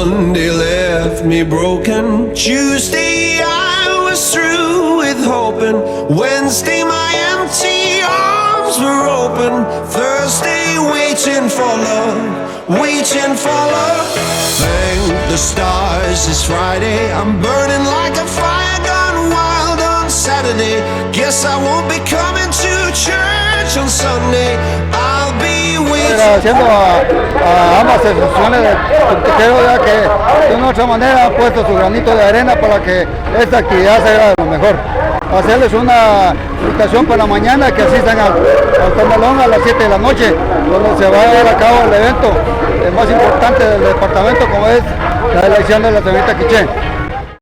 Monday left me broken. Tuesday I was through with hoping. Wednesday my empty arms were open. Thursday waiting for love, waiting for love. Thank the stars it's Friday. I'm burning like a fire gone wild on Saturday. Guess I won't be coming to church on Sunday. I'll be waiting. Agradeciendo a ambas asociaciones, creo ya que de una u otra manera han puesto su granito de arena para que esta actividad sea lo mejor. Hacerles una invitación para mañana que asistan al Candelón a las 7 de la noche, donde se va a llevar a cabo el evento más importante del departamento, como es la elección de la señorita Quiché.